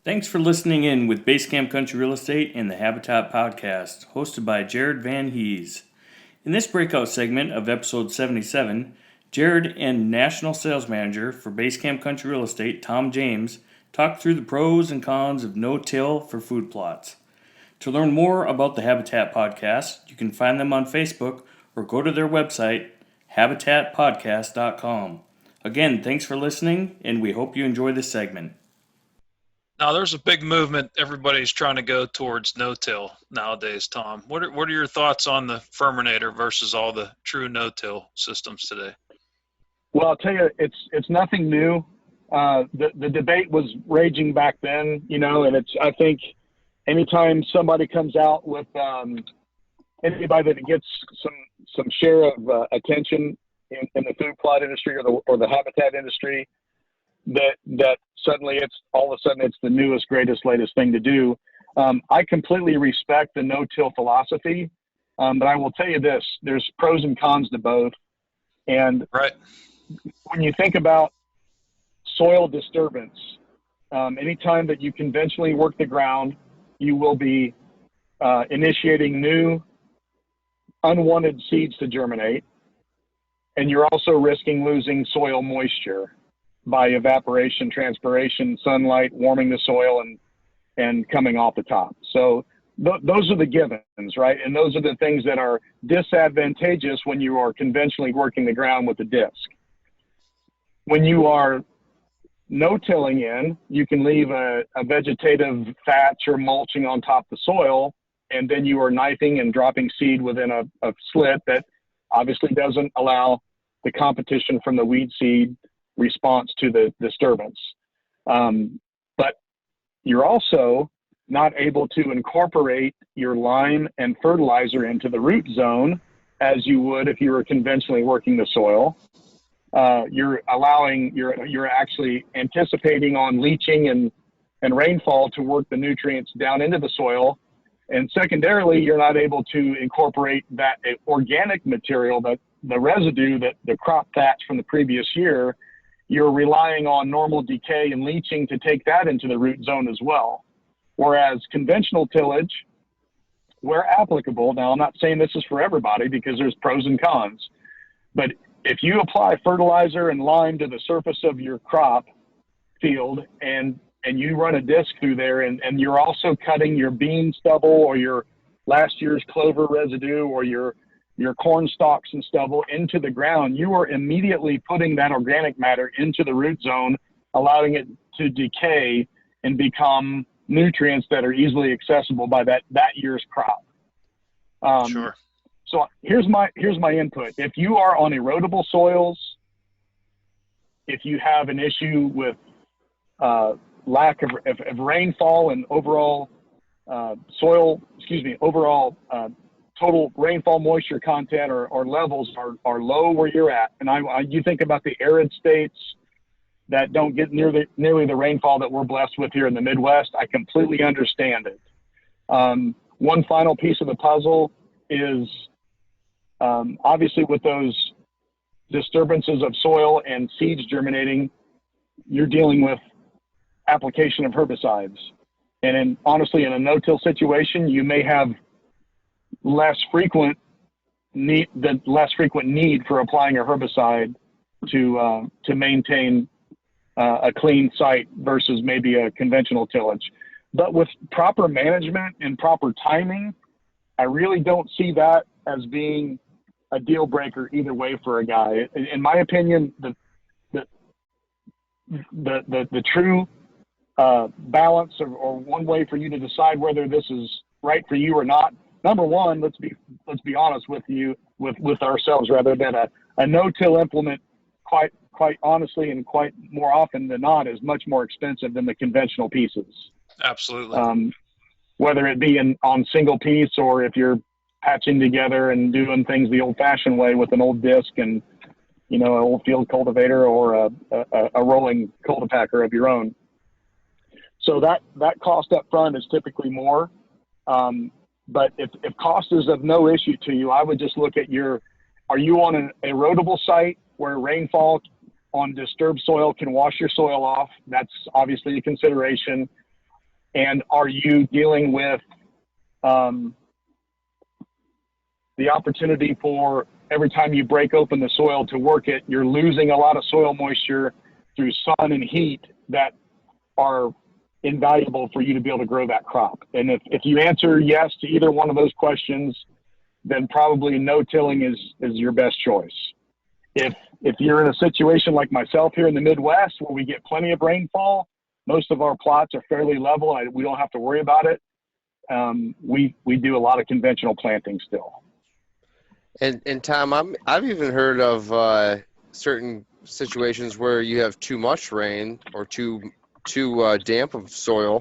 Thanks for listening in with Basecamp Country Real Estate and the Habitat Podcast, hosted by Jared Van Hees. In this breakout segment of episode 77, Jared and National Sales Manager for Basecamp Country Real Estate, Tom James, talk through the pros and cons of no-till for food plots. To learn more about the Habitat Podcast, you can find them on Facebook or go to their website, habitatpodcast.com. Again, thanks for listening, and we hope you enjoy this segment. Now, there's a big movement. Everybody's trying to go towards no-till nowadays, Tom. What are your thoughts on the Furminator versus all the true no-till systems today? Well, I'll tell you, it's nothing new. The debate was raging back then, and I think anytime somebody comes out with anybody that gets some share of attention in the food plot industry or the habitat industry, that suddenly it's the newest, greatest, latest thing to do. I completely respect the no-till philosophy, but I will tell you this: there's pros and cons to both. And right. When you think about soil disturbance, anytime that you conventionally work the ground, you will be initiating new unwanted seeds to germinate, and you're also risking losing soil moisture by evaporation, transpiration, sunlight, warming the soil and coming off the top. So those are the givens, right? And those are the things that are disadvantageous when you are conventionally working the ground with a disc. When you are no-tilling in, you can leave a vegetative thatch or mulching on top of the soil, and then you are knifing and dropping seed within a slit that obviously doesn't allow the competition from the weed seed response to the disturbance. But you're also not able to incorporate your lime and fertilizer into the root zone as you would if you were conventionally working the soil. You're actually anticipating on leaching and rainfall to work the nutrients down into the soil. And secondarily, you're not able to incorporate that organic material, that the residue, that the crop thatch from the previous year. You're relying on normal decay and leaching to take that into the root zone as well. Whereas conventional tillage, where applicable, now I'm not saying this is for everybody because there's pros and cons, but if you apply fertilizer and lime to the surface of your crop field and you run a disc through there and you're also cutting your bean stubble or your last year's clover residue or your corn stalks and stubble into the ground, you are immediately putting that organic matter into the root zone, allowing it to decay and become nutrients that are easily accessible by that year's crop. Sure. So here's my input. If you are on erodible soils, if you have an issue with lack of rainfall and overall total rainfall moisture content or levels are low where you're at, and you think about the arid states that don't get nearly the rainfall that we're blessed with here in the Midwest, I completely understand it. One final piece of the puzzle is obviously with those disturbances of soil and seeds germinating, you're dealing with application of herbicides. And honestly, in a no-till situation, you may have less frequent need for applying a herbicide to maintain a clean site versus maybe a conventional tillage. But with proper management and proper timing, I really don't see that as being a deal breaker either way for a guy. In my opinion, the true balance or one way for you to decide whether this is right for you or not. Number one, let's be honest with ourselves rather than a no-till implement. Quite honestly, and quite more often than not, is much more expensive than the conventional pieces. Absolutely. Whether it be on single piece or if you're patching together and doing things the old-fashioned way with an old disc and an old field cultivator or a rolling cultipacker of your own. So that cost up front is typically more. But if cost is of no issue to you, I would just look at are you on an erodible site where rainfall on disturbed soil can wash your soil off? That's obviously a consideration. And are you dealing with the opportunity for every time you break open the soil to work it, you're losing a lot of soil moisture through sun and heat that are invaluable for you to be able to grow that crop? And if you answer yes to either one of those questions, then probably no-tilling is your best choice. If you're in a situation like myself here in the Midwest where we get plenty of rainfall, most of our plots are fairly level, we don't have to worry about it. We do a lot of conventional planting still. And Tom, I've even heard of certain situations where you have too much rain or too damp of soil,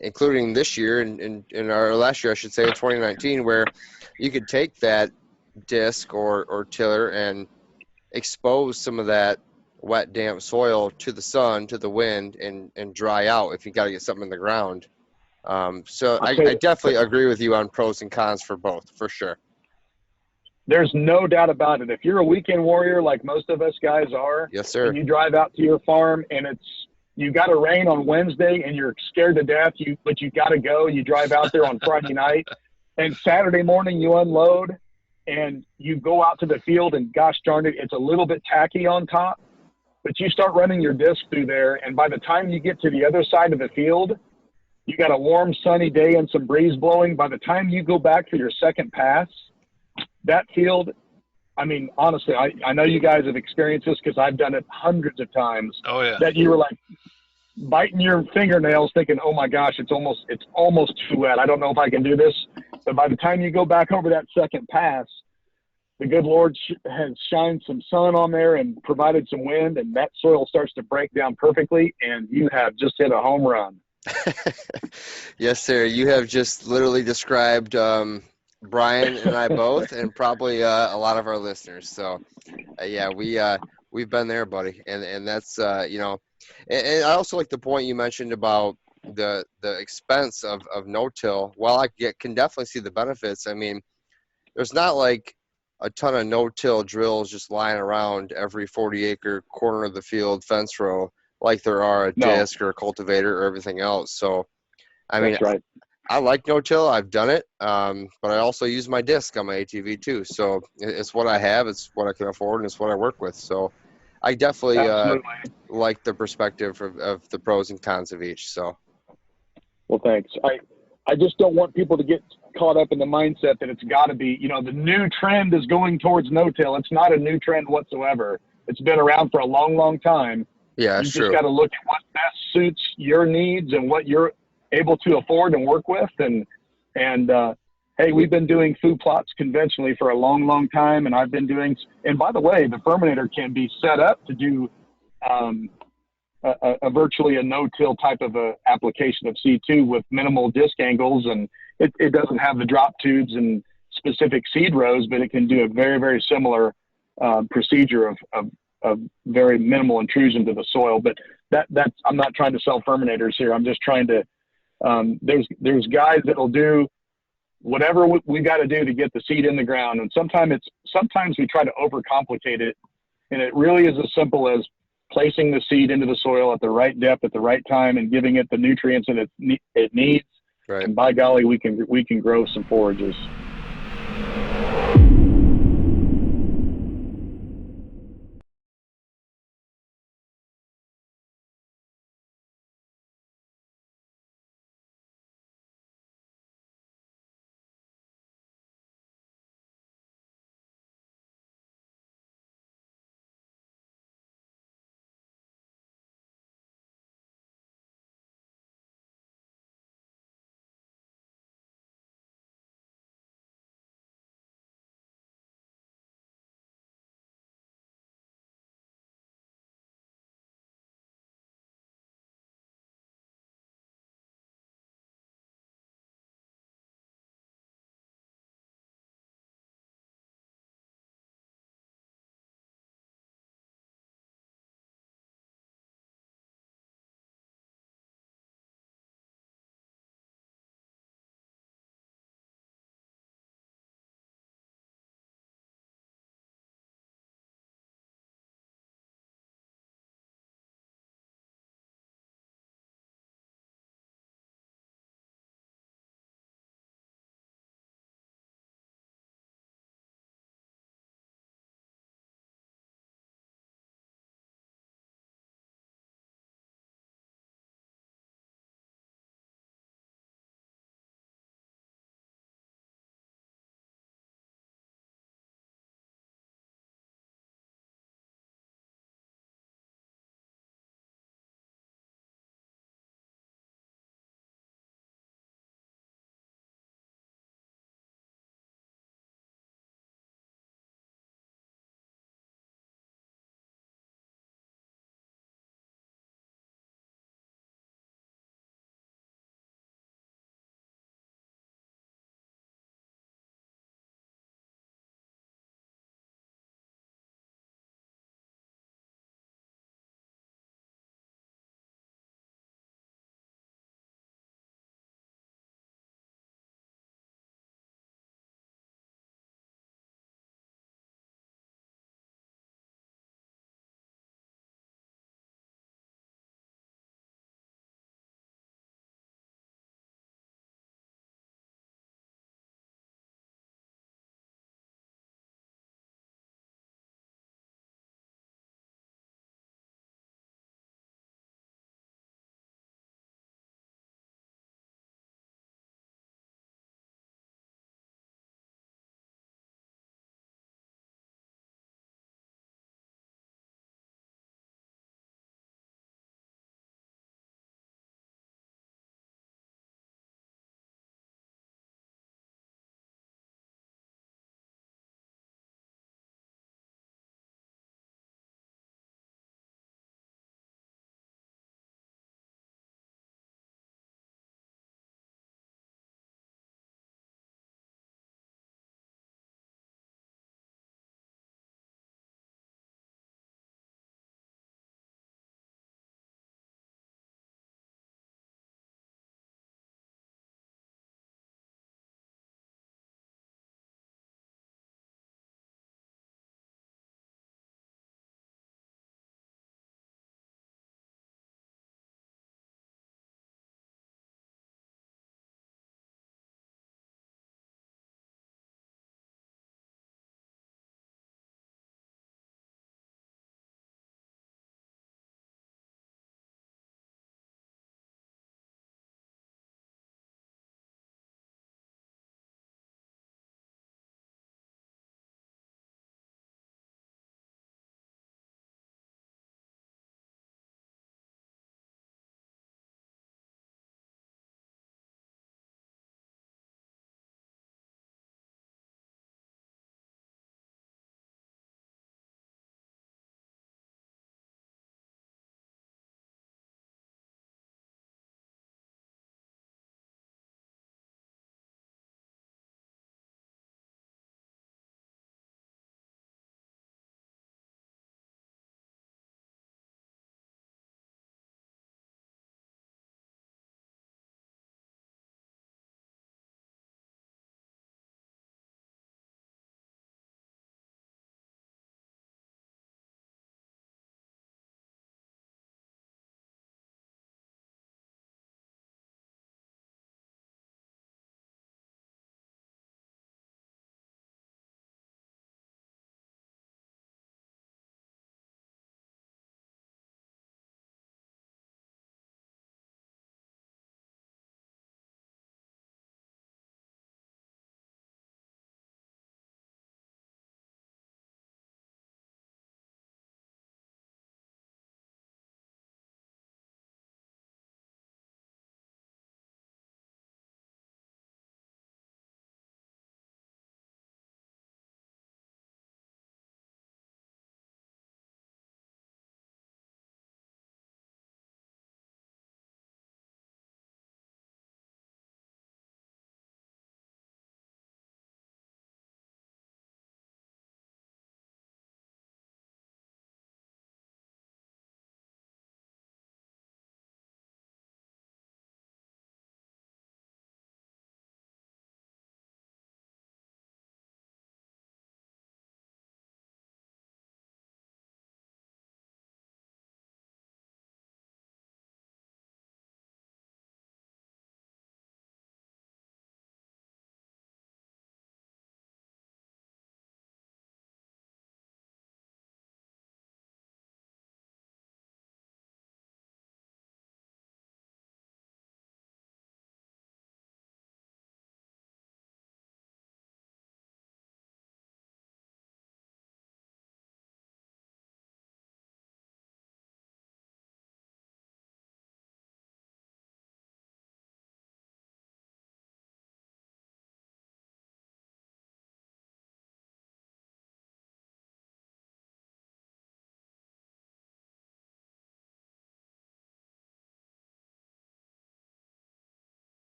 including this year and our last year, I should say, in 2019, where you could take that disc or tiller and expose some of that wet, damp soil to the sun, to the wind, and dry out if you got to get something in the ground. So I definitely agree with you on pros and cons for both, for sure. There's no doubt about it. If you're a weekend warrior like most of us guys are, yes, sir, and you drive out to your farm and you got to rain on Wednesday and you're scared to death, but you got to go. You drive out there on Friday night, and Saturday morning you unload and you go out to the field, and gosh darn it, it's a little bit tacky on top, but you start running your disc through there, and by the time you get to the other side of the field, you got a warm, sunny day and some breeze blowing. By the time you go back for your second pass, that field, I mean, honestly, I know you guys have experienced this because I've done it hundreds of times. Oh yeah. That you were like biting your fingernails thinking, oh my gosh, it's almost too wet. I don't know if I can do this. But by the time you go back over that second pass, the good Lord has shined some sun on there and provided some wind, and that soil starts to break down perfectly, and you have just hit a home run. Yes, sir. You have just literally described Brian and I both, and probably a lot of our listeners. So, yeah, we've been there, buddy, and that's and I also like the point you mentioned about the expense of no-till. While I can definitely see the benefits, I mean, there's not like a ton of no-till drills just lying around every 40-acre corner of the field fence row like there are a disc or a cultivator or everything else. So, I mean, that's right. I like no-till. I've done it, but I also use my disc on my ATV too. So it's what I have. It's what I can afford, and it's what I work with. So I definitely like the perspective of the pros and cons of each. So, well, thanks. I just don't want people to get caught up in the mindset that it's got to be, the new trend is going towards no-till. It's not a new trend whatsoever. It's been around for a long, long time. Yeah, you true. just got to look at what best suits your needs and what you're able to afford and work with. And hey, we've been doing food plots conventionally for a long, long time. And I've been doing, and by the way, the Furminator can be set up to do a virtually a no-till type of a application of C2 with minimal disc angles. And it doesn't have the drop tubes and specific seed rows, but it can do a very, very similar procedure of very minimal intrusion to the soil. But that's, I'm not trying to sell Furminators here. I'm just trying to, there's guys that'll do whatever we got to do to get the seed in the ground. And sometimes we try to overcomplicate it. And it really is as simple as placing the seed into the soil at the right depth at the right time and giving it the nutrients that it needs. Right. And by golly, we can grow some forages.